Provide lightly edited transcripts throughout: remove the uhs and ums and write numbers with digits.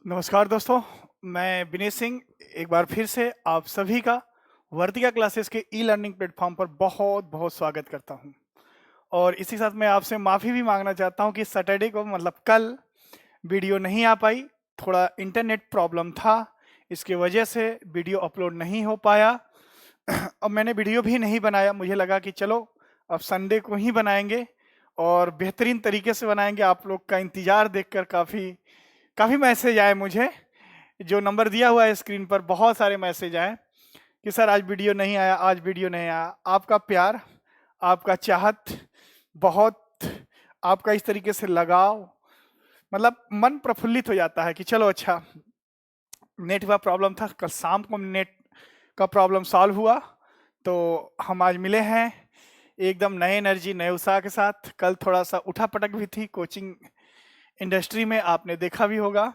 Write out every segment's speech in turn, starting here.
नमस्कार दोस्तों, मैं विनय सिंह एक बार फिर से आप सभी का वर्तिका क्लासेस के ई लर्निंग प्लेटफॉर्म पर बहुत बहुत स्वागत करता हूं। और इसी साथ मैं आपसे माफ़ी भी मांगना चाहता हूं कि सैटरडे को मतलब कल वीडियो नहीं आ पाई, थोड़ा इंटरनेट प्रॉब्लम था, इसके वजह से वीडियो अपलोड नहीं हो पाया। अब मैंने वीडियो भी नहीं बनाया, मुझे लगा कि चलो अब संडे को ही बनाएंगे और बेहतरीन तरीके से बनाएंगे। आप लोग का इंतज़ार देखकर काफ़ी काफ़ी मैसेज आए मुझे, जो नंबर दिया हुआ है स्क्रीन पर बहुत सारे मैसेज आए कि सर आज वीडियो नहीं आया, आज वीडियो नहीं आया। आपका प्यार, आपका चाहत, बहुत आपका इस तरीके से लगाव, मतलब मन प्रफुल्लित हो जाता है कि चलो अच्छा, नेट का प्रॉब्लम था, कल शाम को नेट का प्रॉब्लम सॉल्व हुआ तो हम आज मिले हैं एकदम नए एनर्जी नए उत्साह के साथ। कल थोड़ा सा उठा पटक भी थी कोचिंग इंडस्ट्री में, आपने देखा भी होगा।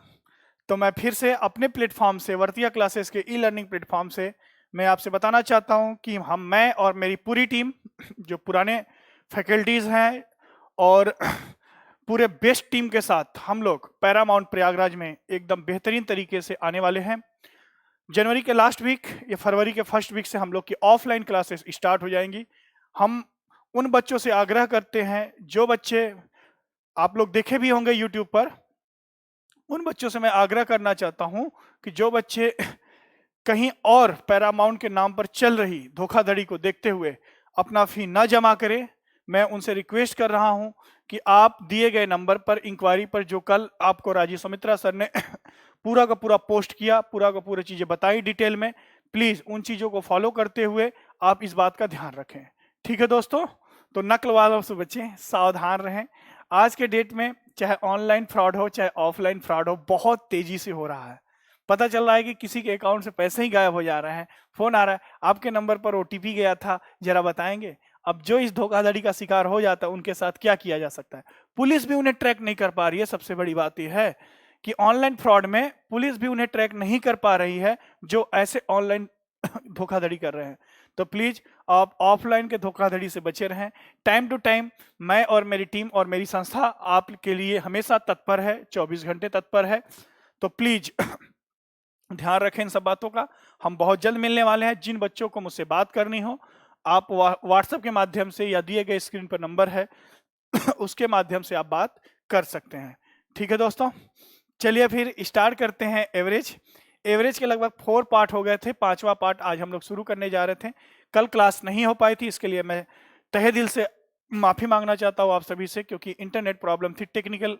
तो मैं फिर से अपने प्लेटफॉर्म से, वर्तिका क्लासेस के ई लर्निंग प्लेटफॉर्म से मैं आपसे बताना चाहता हूं कि मैं और मेरी पूरी टीम, जो पुराने फैकल्टीज़ हैं और पूरे बेस्ट टीम के साथ हम लोग पैरामाउंट प्रयागराज में एकदम बेहतरीन तरीके से आने वाले हैं। जनवरी के लास्ट वीक या फरवरी के फर्स्ट वीक से हम लोग की ऑफलाइन क्लासेस स्टार्ट हो जाएंगी। हम उन बच्चों से आग्रह करते हैं, जो बच्चे आप लोग देखे भी होंगे यूट्यूब पर, उन बच्चों से मैं आग्रह करना चाहता हूं कि जो बच्चे कहीं और पैरामाउंट के नाम पर चल रही धोखाधड़ी को देखते हुए अपना फी न जमा करें, मैं उनसे रिक्वेस्ट कर रहा हूं कि आप दिए गए नंबर पर इंक्वायरी पर, जो कल आपको राजीव सुमित्रा सर ने पूरा का पूरा पोस्ट किया, पूरा का पूरा चीजें बताई डिटेल में, प्लीज उन चीजों को फॉलो करते हुए आप इस बात का ध्यान रखें। ठीक है दोस्तों, तो नकल वालों से बचें, सावधान रहें। आज के डेट में चाहे ऑनलाइन फ्रॉड हो चाहे ऑफलाइन फ्रॉड हो, बहुत तेजी से हो रहा है। पता चल रहा है कि किसी के अकाउंट से पैसे ही गायब हो जा रहे हैं, फोन आ रहा है आपके नंबर पर ओटीपी गया था, जरा बताएंगे। अब जो इस धोखाधड़ी का शिकार हो जाता है उनके साथ क्या किया जा सकता है? पुलिस भी उन्हें ट्रैक नहीं कर पा रही है। सबसे बड़ी बात यह है कि ऑनलाइन फ्रॉड में पुलिस भी उन्हें ट्रैक नहीं कर पा रही है जो ऐसे ऑनलाइन धोखाधड़ी कर रहे हैं। तो प्लीज आप ऑफलाइन के धोखाधड़ी से बचे रहें। टाइम टू टाइम मैं और मेरी टीम और मेरी संस्था आपके लिए हमेशा तत्पर है, 24 घंटे तत्पर है। तो प्लीज ध्यान रखें इन सब बातों का। हम बहुत जल्द मिलने वाले हैं। जिन बच्चों को मुझसे बात करनी हो, आप व्हाट्सएप के माध्यम से या दिए गए स्क्रीन पर नंबर है उसके माध्यम से आप बात कर सकते हैं। ठीक है दोस्तों, चलिए फिर स्टार्ट करते हैं। एवरेज के लगभग 4 पार्ट हो गए थे, 5वां पार्ट आज हम लोग शुरू करने जा रहे थे। कल क्लास नहीं हो पाई थी, इसके लिए मैं तहे दिल से माफी मांगना चाहता हूँ आप सभी से, क्योंकि इंटरनेट प्रॉब्लम थी। टेक्निकल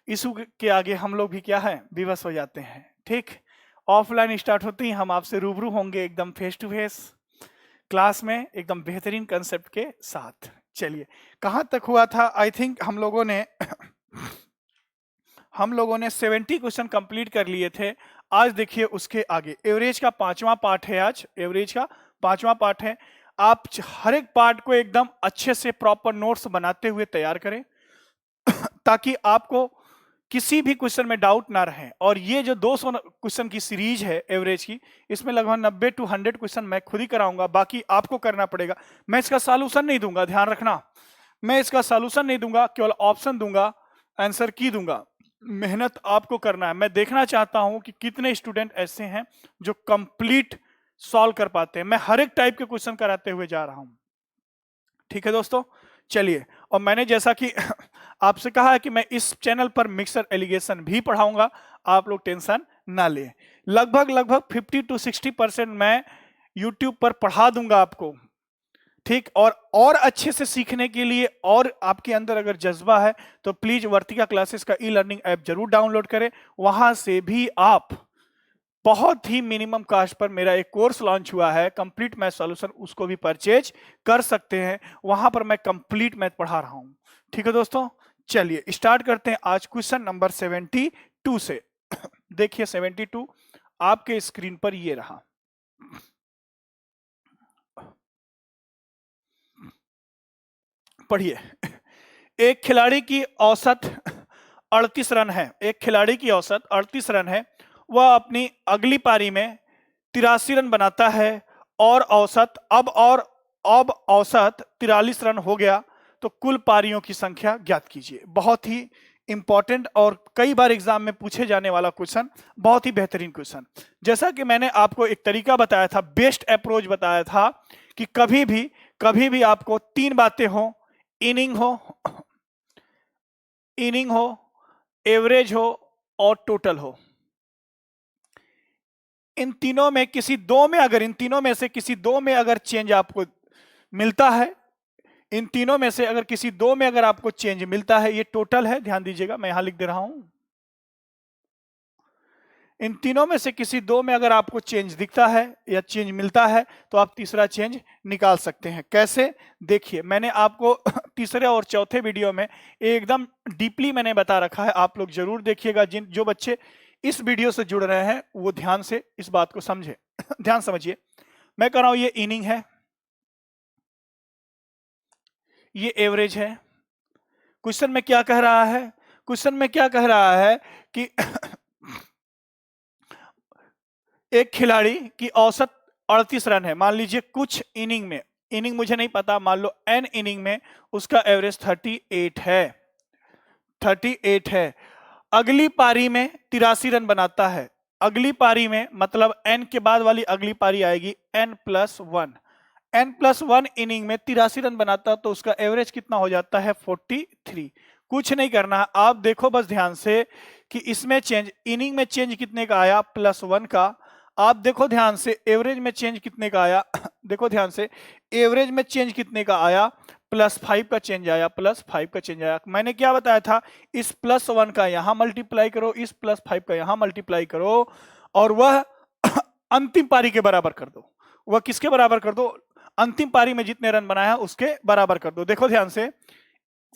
इशू के आगे हम लोग भी क्या है, विवश हो जाते हैं। ठीक, ऑफलाइन स्टार्ट होते ही हम आपसे रूबरू होंगे एकदम फेस टू फेस क्लास में, एकदम बेहतरीन कंसेप्ट के साथ। चलिए, कहां तक हुआ था? आई थिंक हम लोगों ने 70 क्वेश्चन कंप्लीट कर लिए थे। आज देखिए उसके आगे एवरेज का 5वां पार्ट है। आज एवरेज का 5वां पार्ट है। आप हर एक पार्ट को एकदम अच्छे से प्रॉपर नोट्स बनाते हुए तैयार करें ताकि आपको किसी भी क्वेश्चन में डाउट ना रहे। और ये जो 200 क्वेश्चन की सीरीज है एवरेज की, इसमें लगभग 90 to 100 क्वेश्चन मैं खुद ही कराऊंगा, बाकी आपको करना पड़ेगा। मैं इसका सॉल्यूशन नहीं दूंगा, ध्यान रखना, मैं इसका सॉल्यूशन नहीं दूंगा, केवल ऑप्शन दूंगा, आंसर की दूंगा। मेहनत आपको करना है। मैं देखना चाहता हूं कि कितने स्टूडेंट ऐसे हैं जो कंप्लीट सॉल्व कर पाते हैं। मैं हर एक टाइप के क्वेश्चन कराते हुए जा रहा हूं। ठीक है दोस्तों, चलिए। और मैंने जैसा कि आपसे कहा है कि मैं इस चैनल पर मिक्सर एलिगेशन भी पढ़ाऊंगा, आप लोग टेंशन ना लें। लगभग 50 to 60% मैं YouTube पर पढ़ा दूंगा आपको। ठीक, और अच्छे से सीखने के लिए और आपके अंदर अगर जज्बा है तो प्लीज वर्तिका क्लासेस का ई लर्निंग ऐप जरूर डाउनलोड करें। वहां से भी आप बहुत ही मिनिमम कास्ट पर मेरा एक कोर्स लॉन्च हुआ है, कंप्लीट मैथ सॉल्यूशन, उसको भी परचेज कर सकते हैं। वहां पर मैं कंप्लीट मैथ पढ़ा रहा हूं। ठीक है दोस्तों, चलिए स्टार्ट करते हैं आज क्वेश्चन नंबर 72 से। देखिए 72 आपके स्क्रीन पर ये रहा। पढ़िए। एक खिलाड़ी की औसत 38 रन है। एक खिलाड़ी की औसत 38 रन है। वह अपनी अगली पारी में 83 रन बनाता है और अब औसत 43 रन हो गया, तो कुल पारियों की संख्या ज्ञात कीजिए। बहुत ही इंपॉर्टेंट और कई बार एग्जाम में पूछे जाने वाला क्वेश्चन, बहुत ही बेहतरीन क्वेश्चन। जैसा कि मैंने आपको एक तरीका बताया था, बेस्ट अप्रोच बताया था कि कभी भी आपको तीन बातें हो, इनिंग हो, एवरेज हो और टोटल हो। इन तीनों में से किसी दो में अगर चेंज आपको मिलता है, इन तीनों में से अगर किसी दो में अगर आपको चेंज मिलता है, ये टोटल है, ध्यान दीजिएगा मैं यहां लिख दे रहा हूं। इन तीनों में से किसी दो में अगर आपको चेंज दिखता है या चेंज मिलता है तो आप तीसरा चेंज निकाल सकते हैं। कैसे? देखिए, मैंने आपको तीसरे और चौथे वीडियो में एकदम डीपली मैंने बता रखा है, आप लोग जरूर देखिएगा। जो बच्चे इस वीडियो से जुड़ रहे हैं वो ध्यान से इस बात को समझे। ध्यान समझिए, मैं कह रहा हूं ये इनिंग है, ये एवरेज है। क्वेश्चन में क्या कह रहा है? क्वेश्चन में क्या कह रहा है कि एक खिलाड़ी की औसत 38 रन है। मान लीजिए कुछ इनिंग में, इनिंग मुझे नहीं पता, मान लो एन इनिंग में उसका एवरेज 38 है, 38 है। अगली पारी में 83 रन बनाता है। अगली पारी में मतलब एन के बाद वाली अगली पारी आएगी n+1। n+1 इनिंग में 83 रन बनाता तो उसका एवरेज कितना हो जाता है? 43। कुछ नहीं करना, आप देखो बस ध्यान से कि इसमें चेंज, इनिंग में चेंज कितने का आया? +1 का। आप देखो ध्यान से एवरेज में चेंज कितने का आया? देखो ध्यान से एवरेज में चेंज कितने का आया? +5 का चेंज आया, +5 का चेंज आया। मैंने क्या बताया था? इस +1 का यहां मल्टीप्लाई करो, इस +5 का यहां मल्टीप्लाई करो और वह अंतिम पारी के बराबर कर दो। वह किसके बराबर कर दो? अंतिम पारी में जितने रन बनाया उसके बराबर कर दो। देखो ध्यान से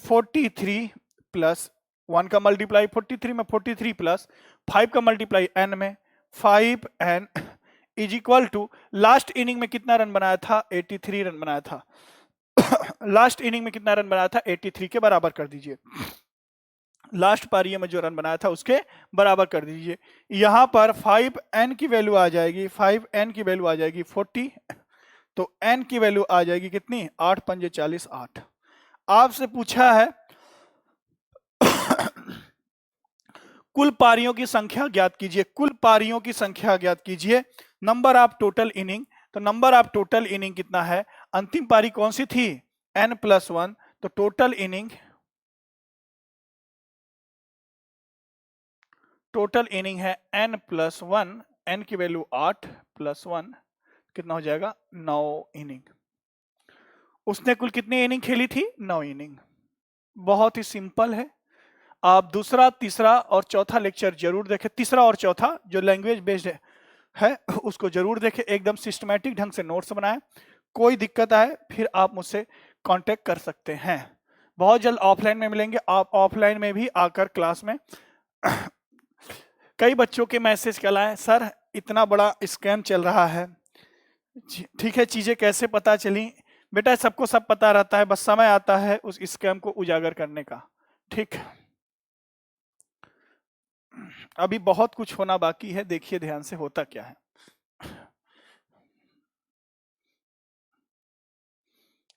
43 + 1 का मल्टीप्लाई 43 में, 43 + 5 का मल्टीप्लाई n में, 5n is equal to last inning में कितना रन बनाया था? 83 रन बनाया था। लास्ट इनिंग में कितना रन बनाया था? 83 के बराबर कर दीजिए। लास्ट पारी में जो रन बनाया था उसके बराबर कर दीजिए। यहां पर 5n की वैल्यू आ जाएगी, 5n की वैल्यू आ जाएगी 40, तो n की वैल्यू आ जाएगी कितनी? 8 पंजे 40, 8। आपसे पूछा है कुल पारियों की संख्या ज्ञात कीजिए, कुल पारियों की संख्या ज्ञात कीजिए, नंबर ऑफ टोटल इनिंग। तो नंबर ऑफ टोटल इनिंग कितना है? अंतिम पारी कौन सी थी? n+1, तो टोटल इनिंग है n+1, n की वैल्यू 8 + 1 कितना हो जाएगा? 9 इनिंग। उसने कुल कितनी इनिंग खेली थी? 9 इनिंग। बहुत ही सिंपल है। आप दूसरा, तीसरा और चौथा लेक्चर जरूर देखें। तीसरा और चौथा जो लैंग्वेज बेस्ड है उसको जरूर देखें, एकदम सिस्टमैटिक ढंग से नोट्स बनाएं। कोई दिक्कत आए फिर आप मुझसे कांटेक्ट कर सकते हैं। बहुत जल्द ऑफलाइन में मिलेंगे, आप ऑफलाइन में भी आकर क्लास में। कई बच्चों के मैसेज कल आए, सर इतना बड़ा स्कैम चल रहा है, ठीक है चीजें कैसे पता चली? बेटा सबको सब पता रहता है, बस समय आता है उस स्कैम को उजागर करने का। ठीक, अभी बहुत कुछ होना बाकी है, देखिए ध्यान से होता क्या है।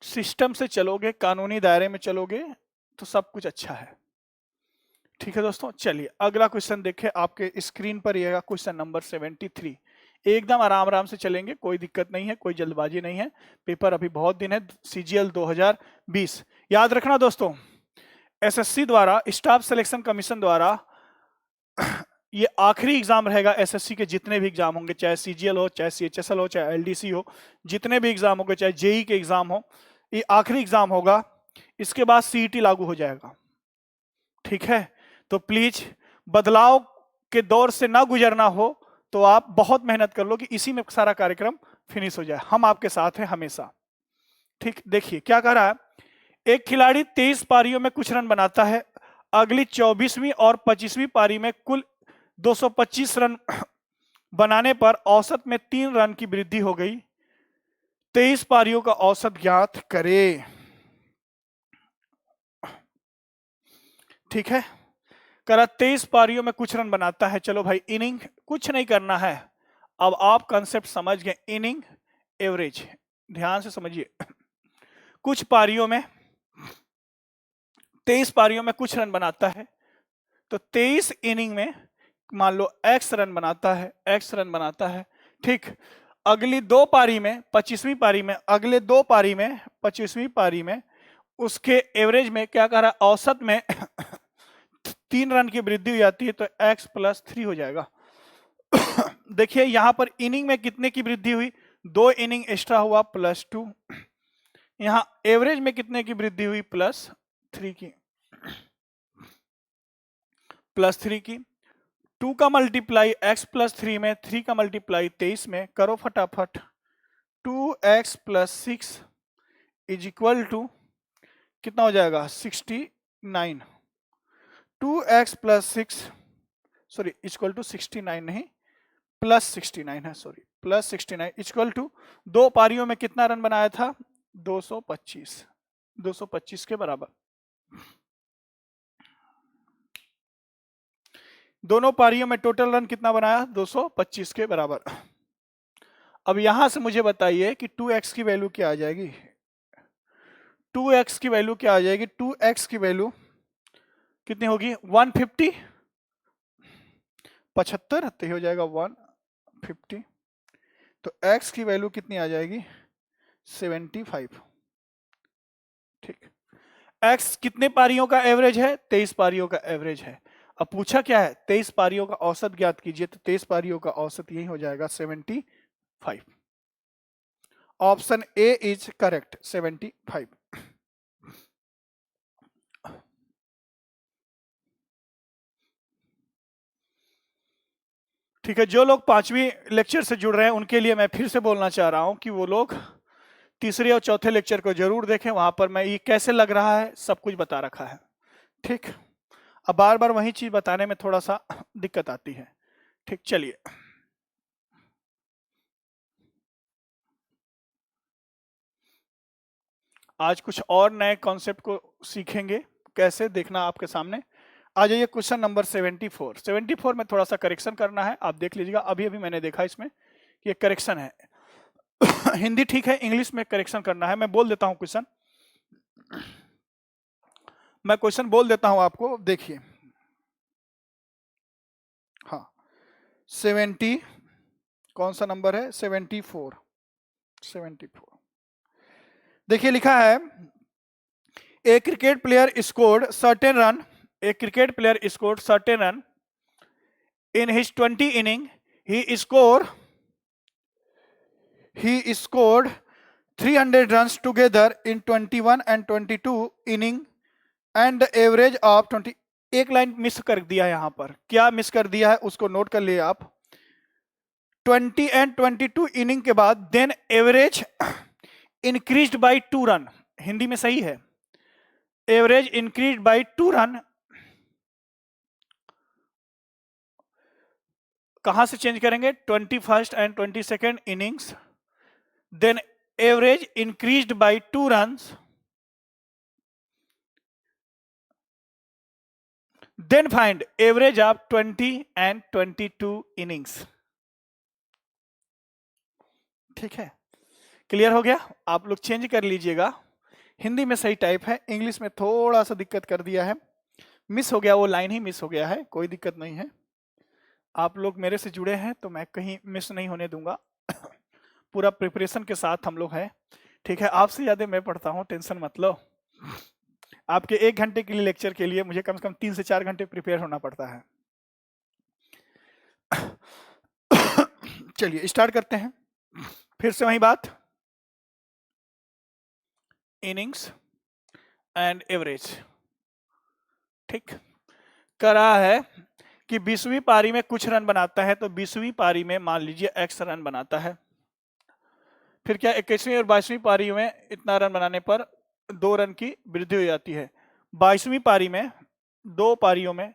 सिस्टम से चलोगे, कानूनी दायरे में चलोगे तो सब कुछ अच्छा है। ठीक है दोस्तों, चलिए अगला क्वेश्चन देखें। आपके स्क्रीन पर यह क्वेश्चन नंबर 73। एकदम आराम आराम से चलेंगे, कोई दिक्कत नहीं है, कोई जल्दबाजी नहीं है, पेपर अभी बहुत दिन है। CGL 2020 याद रखना दोस्तों, SSC द्वारा, स्टाफ सिलेक्शन कमीशन द्वारा ये आखिरी एग्जाम रहेगा। SSC के जितने भी एग्जाम होंगे, चाहे CGL हो, चाहे CHSL हो, चाहे LDC हो, जितने भी एग्जाम होंगे, चाहे JEE के एग्जाम हो, ये आखिरी एग्जाम होगा। इसके बाद CET लागू हो जाएगा। ठीक है, तो प्लीज बदलाव के दौर से ना गुजरना हो तो आप बहुत मेहनत कर लो कि इसी में सारा कार्यक्रम फिनिश हो जाए। हम आपके साथ हैं हमेशा। ठीक, देखिए क्या कह रहा है। एक खिलाड़ी 23 पारियों में कुछ रन बनाता है। अगली 24वीं और 25वीं पारी में कुल 225 रन बनाने पर औसत में 3 रन की वृद्धि हो गई। 23 पारियों का औसत ज्ञात करे। ठीक है, करा 23 पारियों में कुछ रन बनाता है। चलो भाई, इनिंग कुछ नहीं करना है, अब आप कंसेप्ट समझ गए। इनिंग, एवरेज, ध्यान से समझिए। कुछ पारियों में 23 पारियों में कुछ रन बनाता है, तो 23 इनिंग में मान लो x रन बनाता है, ठीक। अगली दो पारी में 25वीं पारी में, अगले दो पारी में 25वीं पारी में उसके एवरेज में क्या कह रहा है, औसत में 3 रन की वृद्धि हो जाती है, तो x + 3 हो जाएगा। देखिए यहां पर इनिंग में कितने की वृद्धि हुई, 2 इनिंग एक्स्ट्रा हुआ +2। यहां एवरेज में कितने की वृद्धि हुई, +3 की, +3 की। 2 का मल्टीप्लाई x + 3 में, 3 का मल्टीप्लाई 23 में, करो फटाफट। 2x + 6 = कितना हो जाएगा, 69। 2x + 6 सॉरी इक्वल टू 69 नहीं, +69 है, सॉरी +69 इक्वल टू 2 पारियों में कितना रन बनाया था, 225, 225 के बराबर। दोनों पारियों में टोटल रन कितना बनाया, 225 के बराबर। अब यहां से मुझे बताइए कि 2x की वैल्यू क्या आ जाएगी, 2x की वैल्यू क्या आ जाएगी, 2x की वैल्यू कितनी होगी, 150, 75 तो हो जाएगा 150। तो x की वैल्यू कितनी आ जाएगी, 75, ठीक। x कितने पारियों का एवरेज है, 23 पारियों का एवरेज है। अब पूछा क्या है, 23 पारियों का औसत ज्ञात कीजिए, तो 23 पारियों का औसत यही हो जाएगा 75। Option A is correct, 75। ठीक है, जो लोग 5वीं लेक्चर से जुड़ रहे हैं उनके लिए मैं फिर से बोलना चाह रहा हूं कि वो लोग तीसरे और चौथे लेक्चर को जरूर देखें, वहां पर मैं ये कैसे लग रहा है सब कुछ बता रखा है, ठीक। अब बार बार वही चीज बताने में थोड़ा सा दिक्कत आती है, ठीक। चलिए आज कुछ और नए कॉन्सेप्ट को सीखेंगे, कैसे देखना आपके सामने। आ जाइए क्वेश्चन नंबर 74। 74 में थोड़ा सा करेक्शन करना है, आप देख लीजिएगा। अभी अभी मैंने देखा इसमें कि एक करेक्शन है। हिंदी ठीक है, इंग्लिश में करेक्शन करना है। मैं बोल देता हूं क्वेश्चन, मैं क्वेश्चन बोल देता हूं आपको, देखिए। हाँ 70 कौन सा नंबर है, 74। 74 देखिए लिखा है, a cricket player scored certain run, a cricket player scored certain run in his 20 inning. He scored 300 runs together in 21 and 22 inning and the average of 20। एक लाइन मिस कर दिया यहां पर, क्या मिस कर दिया है उसको नोट कर लिए आप। 20 एंड 22 इनिंग के बाद then average increased by 2 run, Hindi में सही है, एवरेज इंक्रीज्ड बाय 2 रन। कहां से चेंज करेंगे, 21st and 22nd innings, then average increased by 2 runs, then find average of 20 and 22 innings. ठीक है, क्लियर हो गया। आप लोग चेंज कर लीजिएगा, हिंदी में सही टाइप है, इंग्लिश में थोड़ा सा दिक्कत कर दिया है, मिस हो गया, वो लाइन ही मिस हो गया है, कोई दिक्कत नहीं है। आप लोग मेरे से जुड़े हैं तो मैं कहीं मिस नहीं होने दूंगा। पूरा प्रिपरेशन के साथ हम लोग हैं, ठीक है। आपसे ज्यादा मैं पढ़ता हूँ, टेंशन मत लो। आपके 1 घंटे के लिए लेक्चर के लिए मुझे कम से कम 3 से 4 घंटे प्रिपेयर होना पड़ता है। चलिए स्टार्ट करते हैं, फिर से वही बात, इनिंग्स एंड एवरेज, ठीक। करा है कि 20वीं पारी में कुछ रन बनाता है, तो 20वीं पारी में मान लीजिए x रन बनाता है। फिर क्या 21वीं और 22वीं पारी में इतना रन बनाने पर 2 रन की वृद्धि हो जाती है। 22वीं पारी में 2 पारियों में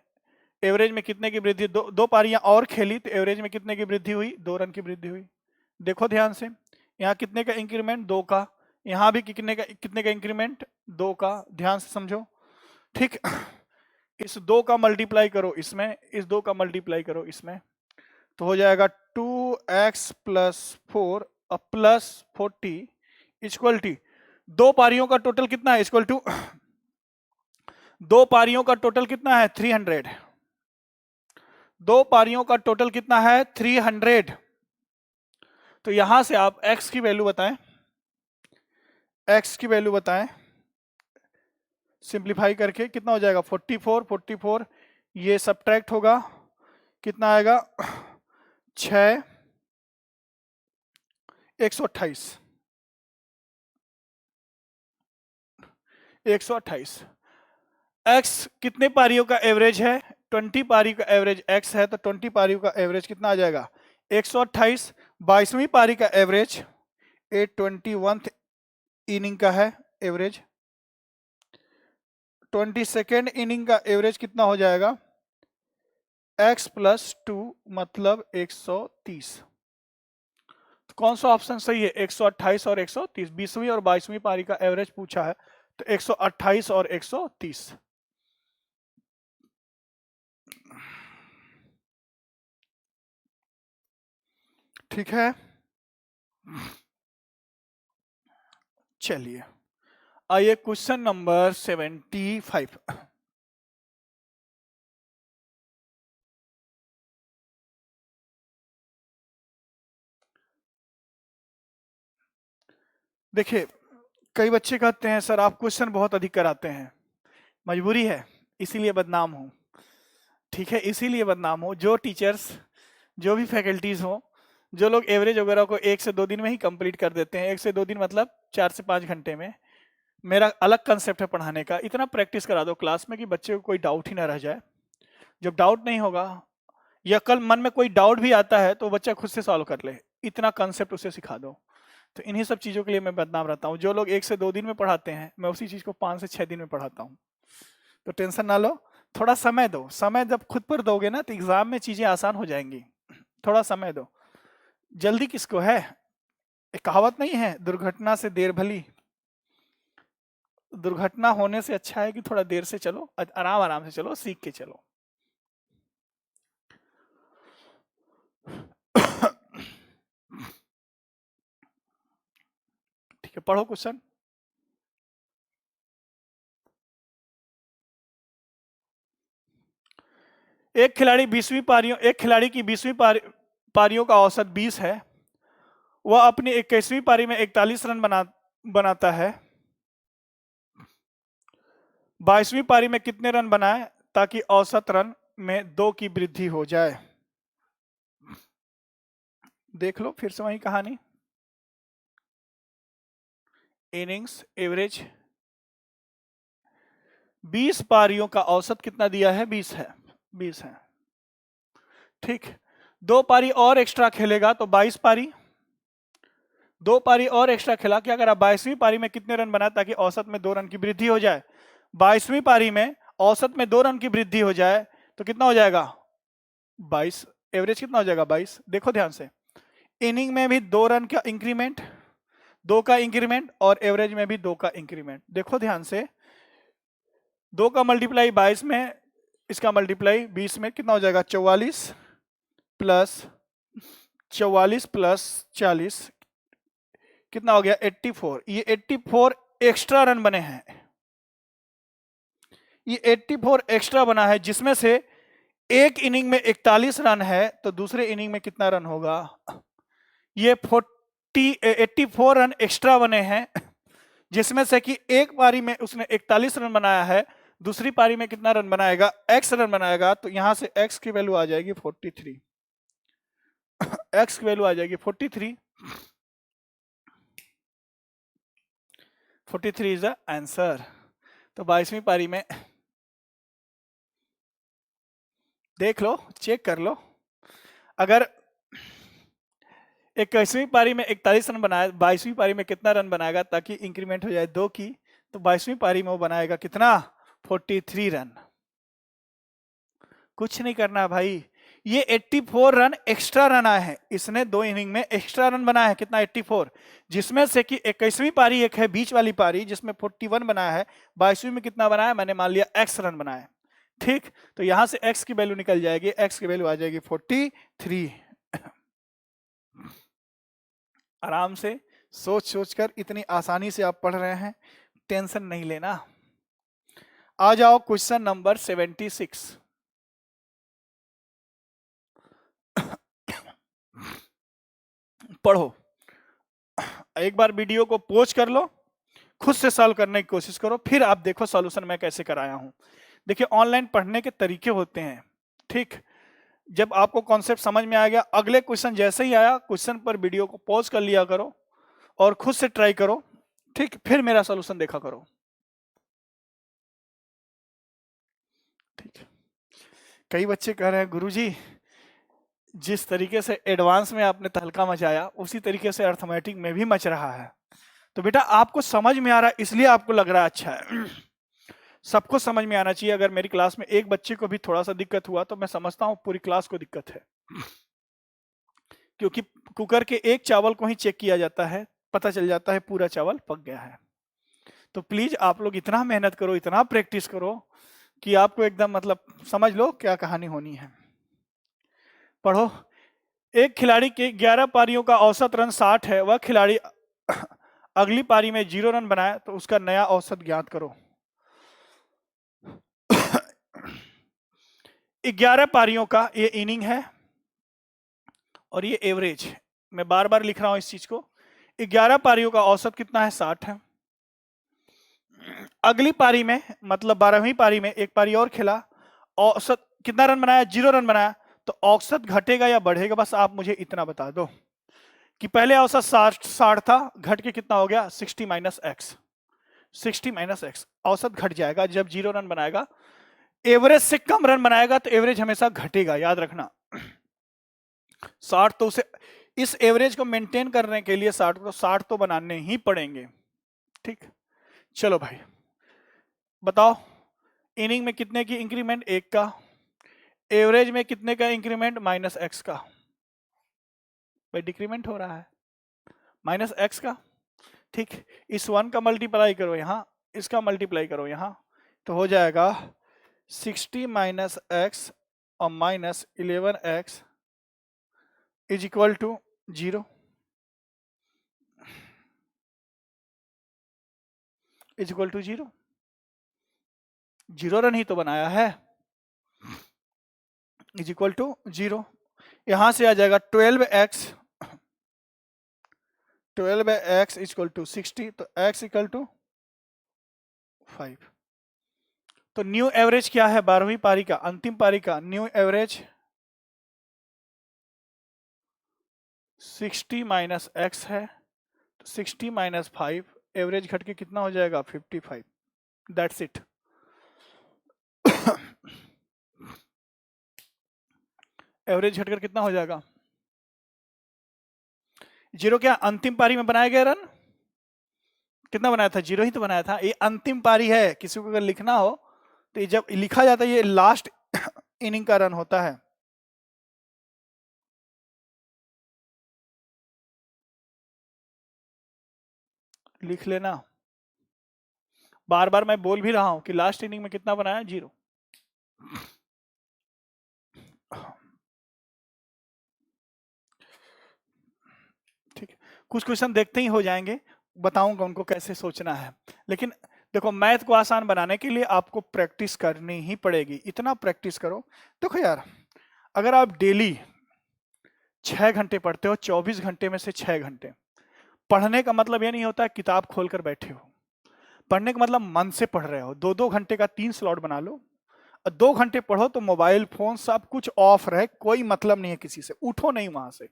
एवरेज में कितने की वृद्धि, दो पारियां और खेली तो एवरेज में कितने की वृद्धि हुई, 2 रन की वृद्धि हुई। देखो ध्यान से, यहाँ कितने का इंक्रीमेंट, 2 का, यहाँ भी कितने का इंक्रीमेंट, 2 का, ध्यान से समझो, ठीक। इस 2 का मल्टीप्लाई करो इसमें, इस 2 का मल्टीप्लाई करो इसमें, तो हो जाएगा 2x + 4 + 40 इक्वल टू 2 पारियों का टोटल कितना है, इक्वल टू 2 पारियों का टोटल कितना है, 300। दो पारियों का टोटल कितना है 300। तो यहां से आप x की वैल्यू बताएं, x की वैल्यू बताएं, सिंप्लीफाई करके कितना हो जाएगा 44, 44 ये सब्ट्रैक्ट होगा, कितना आएगा 6, 128, 128। x कितने पारियों का एवरेज है, 20 पारी का एवरेज x है, तो 20 पारियों का एवरेज कितना आ जाएगा 128। 22वीं पारी का एवरेज 821 इनिंग का है एवरेज। 22nd इनिंग का एवरेज कितना हो जाएगा x + 2 मतलब 130। तो कौन सा ऑप्शन सही है 128 और 130। 20वीं और 22वीं पारी का एवरेज पूछा है तो 128 और 130। ठीक है, चलिए आइए क्वेश्चन नंबर 75। देखिए कई बच्चे कहते हैं सर आप क्वेश्चन बहुत अधिक कराते हैं, मजबूरी है इसीलिए बदनाम हूं। ठीक है, इसीलिए बदनाम हो। जो टीचर्स, जो भी फैकल्टीज हो, जो लोग एवरेज वगैरह को 1 से 2 दिन में ही कंप्लीट कर देते हैं, 1 से 2 दिन मतलब 4 से 5 घंटे में, मेरा अलग कंसेप्ट है पढ़ाने का। इतना प्रैक्टिस करा दो क्लास में कि बच्चे को कोई डाउट ही ना रह जाए। जब डाउट नहीं होगा या कल मन में कोई डाउट भी आता है तो बच्चा खुद से सॉल्व कर ले, इतना कंसेप्ट उसे सिखा दो। तो इन्हीं सब चीज़ों के लिए मैं बदनाम रहता हूँ। जो लोग 1 से 2 दिन में पढ़ाते हैं, मैं उसी चीज़ को 5 से 6 दिन में पढ़ाता हूँ। तो टेंशन ना लो, थोड़ा समय दो। समय जब खुद पर दोगे ना तो एग्जाम में चीज़ें आसान हो जाएंगी। थोड़ा समय दो, जल्दी किसको है। एक कहावत नहीं है, दुर्घटना से देर भली। दुर्घटना होने से अच्छा है कि थोड़ा देर से चलो, आराम आराम से चलो, सीख के चलो। ठीक है, पढ़ो क्वेश्चन। एक खिलाड़ी 20वीं पारियों, एक खिलाड़ी की 20वीं पारियों का औसत 20 है। वह अपनी 21वीं पारी में 41 रन बनाता है। 22वीं पारी में कितने रन बनाए ताकि औसत रन में 2 की वृद्धि हो जाए। देख लो फिर से वही कहानी, इनिंग्स एवरेज। 20 पारियों का औसत कितना दिया है 20 है, 20 है। ठीक, 2 पारी और एक्स्ट्रा खेलेगा तो 22 पारी। 2 पारी और एक्स्ट्रा खेला, क्या करा 22वीं पारी में कितने रन बनाए ताकि औसत में 2 रन की वृद्धि हो जाए। 22वीं पारी में औसत में 2 रन की वृद्धि हो जाए तो कितना हो जाएगा 22। एवरेज कितना हो जाएगा 22। देखो ध्यान से, इनिंग में भी 2 रन का इंक्रीमेंट, 2 का इंक्रीमेंट, और एवरेज में भी 2 का इंक्रीमेंट। देखो ध्यान से, 2 का मल्टीप्लाई 22 में, इसका मल्टीप्लाई 20 में, कितना हो जाएगा 44 प्लस 40 कितना हो गया 84। ये 84 एक्स्ट्रा रन बने हैं, ये 84 एक्स्ट्रा बना है, जिसमें से एक इनिंग में 41 रन है तो दूसरे इनिंग में कितना रन होगा। ये 84 रन एक्स्ट्रा बने हैं, जिसमें से कि एक पारी में उसने 41 रन बनाया है, दूसरी पारी में कितना रन बनाएगा x रन बनाएगा। तो यहां से x की वैल्यू आ जाएगी 43। x की वैल्यू आ जाएगी 43। 43 इज द आंसर। तो 22वीं पारी में देख लो, चेक कर लो, अगर 21वीं पारी में 41 रन बनाया, 22वीं पारी में कितना रन बनाएगा ताकि इंक्रीमेंट हो जाए 2 की। तो 22वीं पारी में वो बनाएगा कितना 43 रन। कुछ नहीं करना भाई, ये 84 रन एक्स्ट्रा रन आए हैं, इसने 2 इनिंग में एक्स्ट्रा रन बनाया है कितना 84, जिसमें से कि 21वीं पारी एक है बीच वाली पारी जिसमें 41 बनाया है, 22वीं में कितना बनाया मैंने मान लिया x रन बनाया। ठीक, तो यहां से x की वैल्यू निकल जाएगी, x की वैल्यू आ जाएगी 43। आराम से सोच सोच कर इतनी आसानी से आप पढ़ रहे हैं, टेंशन नहीं लेना। आ जाओ क्वेश्चन नंबर 76। पढ़ो, एक बार वीडियो को पॉज कर लो, खुद से सॉल्व करने की कोशिश करो, फिर आप देखो सॉल्यूशन मैं कैसे कराया हूं। देखिए ऑनलाइन पढ़ने के तरीके होते हैं, ठीक। जब आपको कॉन्सेप्ट समझ में आ गया, अगले क्वेश्चन जैसे ही आया, क्वेश्चन पर वीडियो को पॉज कर लिया करो और खुद से ट्राई करो, ठीक, फिर मेरा सॉल्यूशन देखा करो, ठीक। कई बच्चे कह रहे हैं गुरुजी जिस तरीके से एडवांस में आपने तहलका मचाया उसी तरीके से अर्थमेटिक में भी मच रहा है। तो बेटा आपको समझ में आ रहा है इसलिए आपको लग रहा है अच्छा है। सबको समझ में आना चाहिए। अगर मेरी क्लास में एक बच्चे को भी थोड़ा सा दिक्कत हुआ तो मैं समझता हूँ पूरी क्लास को दिक्कत है, क्योंकि कुकर के एक चावल को ही चेक किया जाता है, पता चल जाता है पूरा चावल पक गया है। तो प्लीज आप लोग इतना मेहनत करो, इतना प्रैक्टिस करो कि आपको एकदम मतलब समझ लो क्या कहानी होनी है। पढ़ो। एक खिलाड़ी के 11 पारियों का औसत रन 60 है, वह खिलाड़ी अगली पारी में 0 रन बनाए तो उसका नया औसत ज्ञात करो। 11 पारियों का ये इनिंग है और ये एवरेज, मैं बार बार लिख रहा हूं इस चीज को। 11 पारियों का औसत कितना है? 60 है। अगली पारी में मतलब 12वीं पारी में एक पारी और खेला, औसत कितना रन बनाया? 0 रन बनाया। तो औसत घटेगा या बढ़ेगा? बस आप मुझे इतना बता दो कि पहले औसत 60 था, घट के कितना हो गया? 60 माइनस एक्स। 60 माइनस एक्स, औसत घट जाएगा जब 0 रन बनाएगा। एवरेज से कम रन बनाएगा तो एवरेज हमेशा घटेगा, याद रखना। 60 तो उसे इस एवरेज को मेंटेन करने के लिए 60 तो बनाने ही पड़ेंगे, ठीक। चलो भाई बताओ, इनिंग में कितने की इंक्रीमेंट? 1 का। एवरेज में कितने का इंक्रीमेंट? माइनस एक्स का। भाई डिक्रीमेंट हो रहा है, माइनस एक्स का, ठीक। इस 1 का मल्टीप्लाई करो यहां, इसका मल्टीप्लाई करो यहां, तो हो जाएगा 60 माइनस एक्स और minus 11x is equal to 0, is equal to 0। 0 run ही तो बनाया है, इज इक्वल टू 0। यहां से आ जाएगा 12x, 12x is equal to 60, तो x इक्वल टू 5। तो न्यू एवरेज क्या है 12वीं पारी का, अंतिम पारी का न्यू एवरेज 60 माइनस एक्स है, तो 60 माइनस 5, एवरेज घट के कितना हो जाएगा? 55। That's it. एवरेज घटकर कितना हो जाएगा? 0। क्या अंतिम पारी में बनाया गया रन कितना बनाया था? 0 ही तो बनाया था। ये अंतिम पारी है, किसी को अगर लिखना हो तो ये जब लिखा जाता है ये लास्ट इनिंग का रन होता है। लिख लेना, बार बार मैं बोल भी रहा हूं कि लास्ट इनिंग में कितना बनाया? 0। ठीक, कुछ क्वेश्चन देखते ही हो जाएंगे, बताऊंगा उनको कैसे सोचना है। लेकिन देखो मैथ को आसान बनाने के लिए आपको प्रैक्टिस करनी ही पड़ेगी, इतना प्रैक्टिस करो। देखो यार, अगर आप डेली 6 घंटे पढ़ते हो, 24 घंटे में से 6 घंटे पढ़ने का मतलब ये नहीं होता है किताब खोलकर बैठे हो। पढ़ने का मतलब मन से पढ़ रहे हो। 2-2 घंटे का 3 स्लॉट बना लो और 2 घंटे पढ़ो तो मोबाइल फोन सब कुछ ऑफ रहे, कोई मतलब नहीं है किसी से, उठो नहीं वहां से।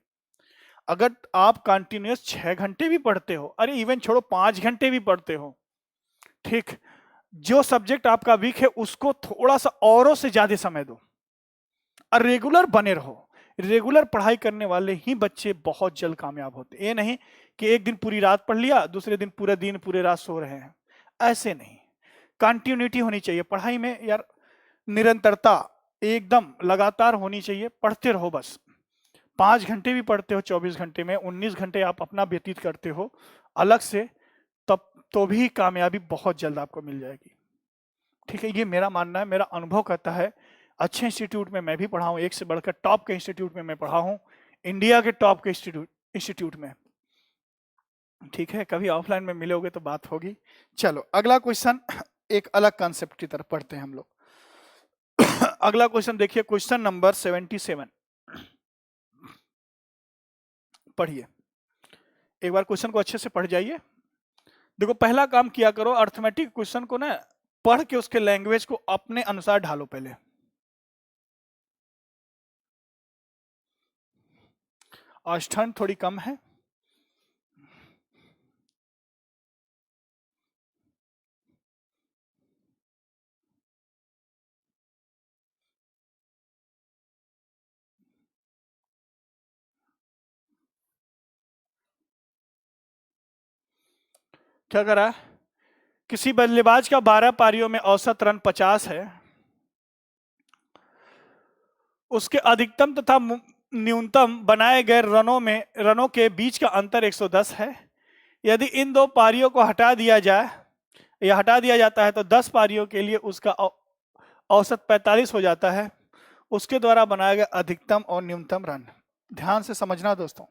अगर आप कंटिन्यूस 6 घंटे भी पढ़ते हो, अरे इवन छोड़ो 5 घंटे भी पढ़ते हो, ठीक, जो सब्जेक्ट आपका वीक है उसको थोड़ा सा औरों से ज्यादा समय दो और रेगुलर बने रहो। रेगुलर पढ़ाई करने वाले ही बच्चे बहुत जल्द कामयाब होते। ये नहीं कि एक दिन पूरी रात पढ़ लिया, दूसरे दिन पूरे दिन पूरे रात सो रहे हैं, ऐसे नहीं। कंटिन्यूटी होनी चाहिए पढ़ाई में यार, निरंतरता एकदम लगातार होनी चाहिए। पढ़ते रहो बस। 5 घंटे भी पढ़ते हो 24 घंटे में, 19 घंटे आप अपना व्यतीत करते हो अलग से, तब तो भी कामयाबी बहुत जल्द आपको मिल जाएगी, ठीक है। ये मेरा मानना है, मेरा अनुभव कहता है। अच्छे इंस्टीट्यूट में मैं भी पढ़ा हूँ, एक से बढ़कर टॉप के इंस्टीट्यूट में मैं पढ़ा हूँ, इंडिया के टॉप के इंस्टीट्यूट में, ठीक है। कभी ऑफलाइन में मिलोगे तो बात होगी। चलो अगला क्वेश्चन, एक अलग कॉन्सेप्ट की तरफ पढ़ते हैं हम लोग। अगला क्वेश्चन देखिए, क्वेश्चन नंबर 77, पढ़िए। एक बार क्वेश्चन को अच्छे से पढ़ जाइए। देखो, पहला काम किया करो, अर्थमेटिक क्वेश्चन को ना पढ़ के उसके लैंग्वेज को अपने अनुसार ढालो पहले। आज ठंड थोड़ी कम है। क्या करा, किसी बल्लेबाज का 12 पारियों में औसत रन 50 है, उसके अधिकतम तथा न्यूनतम बनाए गए रनों के बीच का अंतर 110 है। यदि इन दो पारियों को हटा दिया जाए या हटा दिया जाता है तो 10 पारियों के लिए उसका औसत 45 हो जाता है। उसके द्वारा बनाया गया अधिकतम और न्यूनतम रन। ध्यान से समझना दोस्तों,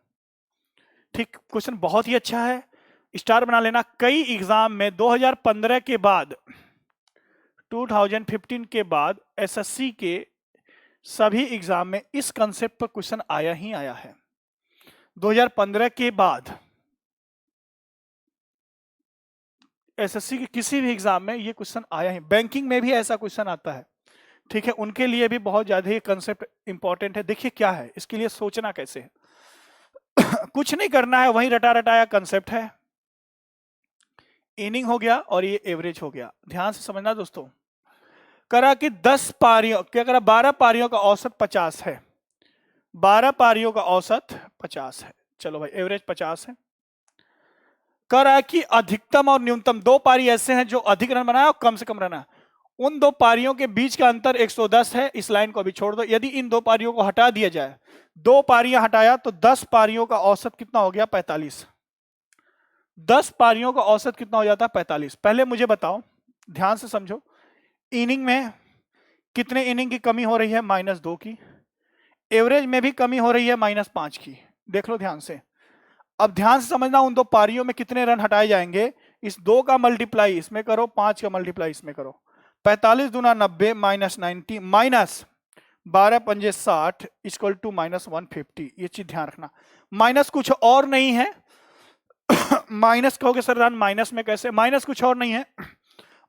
ठीक, क्वेश्चन बहुत ही अच्छा है, स्टार बना लेना। कई एग्जाम में 2015 के बाद 2015 के बाद एसएससी के सभी एग्जाम में इस कंसेप्ट पर क्वेश्चन आया ही आया है। 2015 के बाद एसएससी के किसी भी एग्जाम में ये क्वेश्चन आया ही। बैंकिंग में भी ऐसा क्वेश्चन आता है, ठीक है, उनके लिए भी बहुत ज्यादा ये कंसेप्ट इंपॉर्टेंट है। देखिए क्या है, इसके लिए सोचना कैसे है। कुछ नहीं करना है, वही रटा रटाया कंसेप्ट है। इनिंग हो गया और ये एवरेज हो गया। ध्यान से समझना दोस्तों, करा कि 10 पारियों, क्या करा, 12 पारियों का औसत 50 है। 12 पारियों का औसत 50 है, चलो भाई एवरेज 50 है। करा कि अधिकतम और न्यूनतम दो पारी ऐसे हैं जो अधिक रन बनाए और कम से कम रन है। उन दो पारियों के बीच का अंतर 110 है। इस लाइन को अभी छोड़ दो। यदि इन दो पारियों को हटा दिया जाए, दो पारियां हटाया तो 10 पारियों का औसत कितना हो गया, 45। 10 पारियों का औसत कितना हो जाता है, 45। पहले मुझे बताओ, ध्यान से समझो, इनिंग में कितने इनिंग की कमी हो रही है, -2 की। एवरेज में भी कमी हो रही है, -5 की। देख लो ध्यान से। अब ध्यान से समझना, उन दो पारियों में कितने रन हटाए जाएंगे। इस 2 का मल्टीप्लाई इसमें करो, 5 का मल्टीप्लाई इसमें करो। 45 दूना 90 -90 माइनस 12 पंजे 60 इक्वल टू -150। ये चीज ध्यान रखना। माइनस कुछ और नहीं है। माइनस कहोगे सर रन माइनस में कैसे, माइनस कुछ और नहीं है।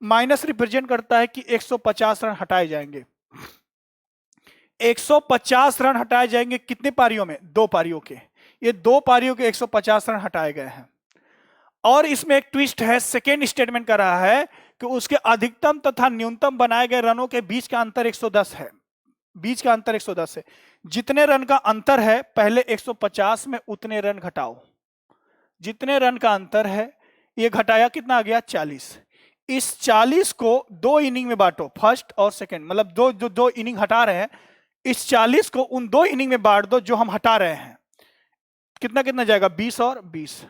माइनस रिप्रेजेंट करता है कि 150 रन हटाए जाएंगे। 150 रन हटाए जाएंगे कितने पारियों में, 2 पारियों के। ये 2 पारियों के 150 रन हटाए गए हैं। और इसमें एक ट्विस्ट है, सेकेंड स्टेटमेंट कर रहा है कि उसके अधिकतम तथा न्यूनतम बनाए गए रनों के बीच का अंतर 110 है। बीच का अंतर 110 है। जितने रन का अंतर है पहले 150 में उतने रन घटाओ। जितने रन का अंतर है ये घटाया, कितना आ गया, 40। इस 40 को 2 इनिंग में बांटो, फर्स्ट और सेकेंड, मतलब दो इनिंग हटा रहे हैं। इस 40 को उन 2 इनिंग में बांट दो जो हम हटा रहे हैं। कितना कितना जाएगा, 20 और 20।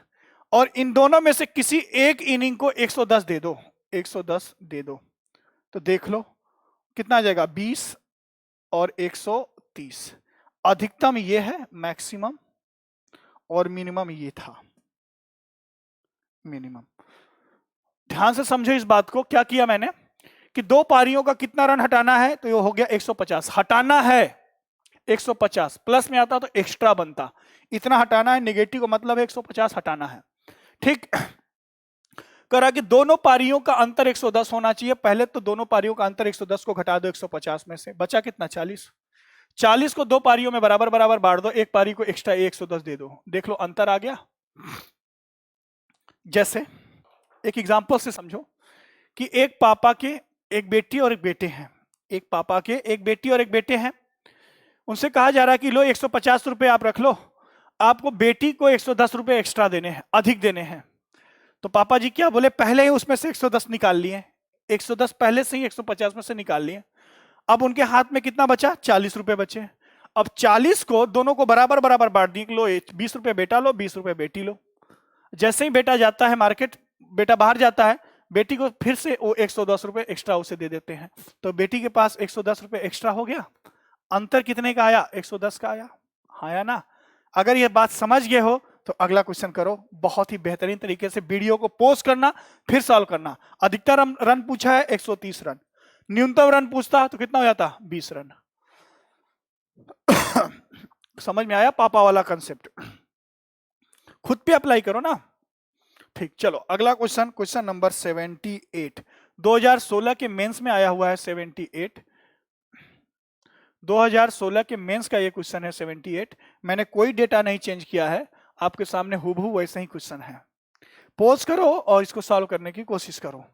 और इन दोनों में से किसी एक इनिंग को 110 दे दो, 110 दे दो, तो देख लो कितना आ जाएगा, 20 और 130। अधिकतम ये है, मैक्सिमम और मिनिमम ये था, मिनिमम। ध्यान से समझो इस बात को। क्या किया मैंने कि 2 पारियों का कितना रन हटाना है, तो ये हो गया 150। हटाना है 150, प्लस में आता तो एक्स्ट्रा बनता। इतना हटाना है, नेगेटिव का मतलब है 150 हटाना है, ठीक। करा कि दोनों पारियों का अंतर 110 होना चाहिए। पहले तो दोनों पारियों का अंतर 110 को घटा दो 150 में से, बचा कितना, 40। 40 को 2 पारियों में बराबर बराबर बांट दो, एक पारी को एक्स्ट्रा 110 दे दो। देख लो अंतर आ गया। जैसे एक एग्जांपल से समझो कि एक पापा के एक बेटी और एक बेटे हैं। एक पापा के एक बेटी और एक बेटे हैं। उनसे कहा जा रहा है कि लो 150 रुपए आप रख लो, आपको बेटी को 110 रुपए एक्स्ट्रा देने हैं, अधिक देने हैं। तो पापा जी क्या बोले, पहले ही उसमें से 110 निकाल लिए। 110 पहले से ही 150 में से निकाल लिए। अब उनके हाथ में कितना बचा, 40 रुपए बचे। अब 40 को दोनों को बराबर बराबर बांट दिए, लो 20 रुपए बेटा लो, 20 रुपए बेटी लो। जैसे ही बेटा जाता है मार्केट, बेटा बाहर जाता है, बेटी को फिर से वो 110 रुपए एक्स्ट्रा उसे दे देते हैं। तो बेटी के पास 110 रुपए एक्स्ट्रा हो गया। अंतर कितने का आया, 110 का आया। आया ना। अगर ये बात समझ गए हो तो अगला क्वेश्चन करो। बहुत ही बेहतरीन तरीके से वीडियो को पोस्ट करना, फिर सॉल्व करना। अधिकतम रन पूछा है 130 रन, न्यूनतम रन पूछता तो कितना हो जाता, 20 रन। समझ में आया पापा वाला कंसेप्ट। खुद पे अप्लाई करो ना। ठीक, चलो अगला क्वेश्चन, क्वेश्चन नंबर 78। 2016 के मेंस में आया हुआ है 78। 2016 के मेंस का ये क्वेश्चन है 78। मैंने कोई डेटा नहीं चेंज किया है, आपके सामने हूबहू वैसा ही क्वेश्चन है। पॉज करो और इसको सॉल्व करने की कोशिश करो।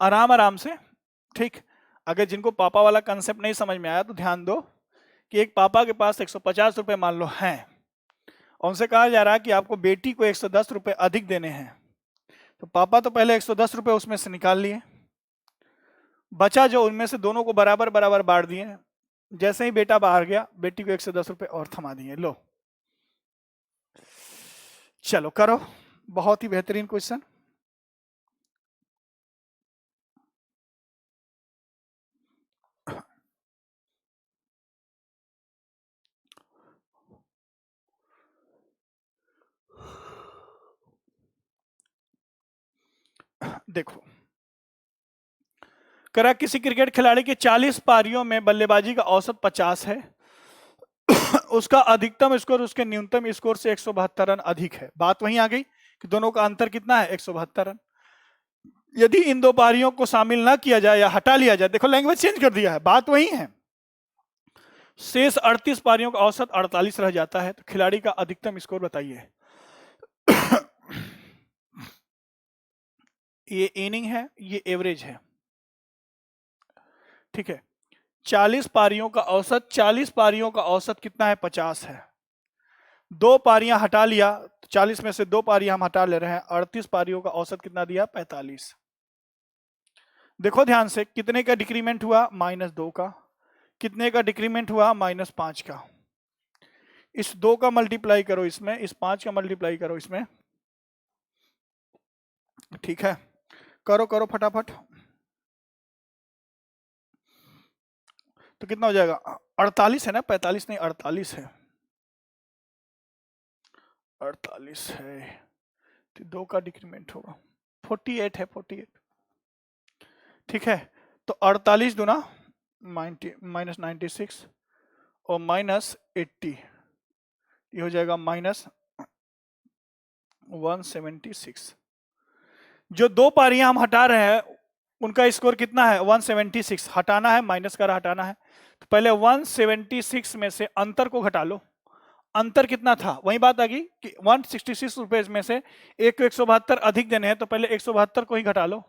आराम आराम से। ठीक, अगर जिनको पापा वाला कंसेप्ट नहीं समझ में आया तो ध्यान दो कि एक पापा के पास 150 रुपए मान लो हैं, और उनसे कहा जा रहा है कि आपको बेटी को 110 रुपए अधिक देने हैं। तो पापा तो पहले 110 रुपए उसमें से निकाल लिए, बचा जो उनमें से दोनों को बराबर बराबर बांट दिए। जैसे ही बेटा बाहर गया, बेटी को 110 रुपए और थमा दिए। लो चलो करो, बहुत ही बेहतरीन क्वेश्चन। देखो, करा किसी क्रिकेट खिलाड़ी के 40 पारियों में बल्लेबाजी का औसत 50 है, उसका अधिकतम स्कोर उसके न्यूनतम स्कोर से 172 रन अधिक है। बात वहीं आ गई कि दोनों का अंतर कितना है, 172 रन। यदि इन दो पारियों को शामिल ना किया जाए या हटा लिया जाए, देखो लैंग्वेज चेंज कर दिया है, बात वही है, शेष 38 पारियों का औसत 48 रह जाता है। तो खिलाड़ी का अधिकतम स्कोर बताइए। ये इनिंग है, ये एवरेज है, ठीक है। 40 पारियों का औसत, 40 पारियों का औसत कितना है, 50 है। दो पारियां हटा लिया तो 40 में से दो पारियां हम हटा ले रहे हैं, 38 पारियों का औसत कितना दिया, 45। देखो ध्यान से, कितने का डिक्रीमेंट हुआ, -2 का। कितने का डिक्रीमेंट हुआ, -5 का। इस 2 का मल्टीप्लाई करो इसमें, इस 5 का मल्टीप्लाई करो इसमें, ठीक है। करो करो फटाफट। तो कितना हो जाएगा, 48 है ना, 45 नहीं 48 है, 48 है। तो 2 का डिक्रीमेंट होगा, 48 है, 48, ठीक है। तो 48 दूना -96 और -80, ये हो जाएगा -176। जो दो पारियां हम हटा रहे हैं उनका स्कोर कितना है, 176। हटाना है, माइनस कर हटाना है, तो पहले 176 में से अंतर को घटा लो। अंतर कितना था, वही बात आ गई कि 166 रुपए में से एक को 172 अधिक देने हैं, तो पहले 172 को ही घटा लो।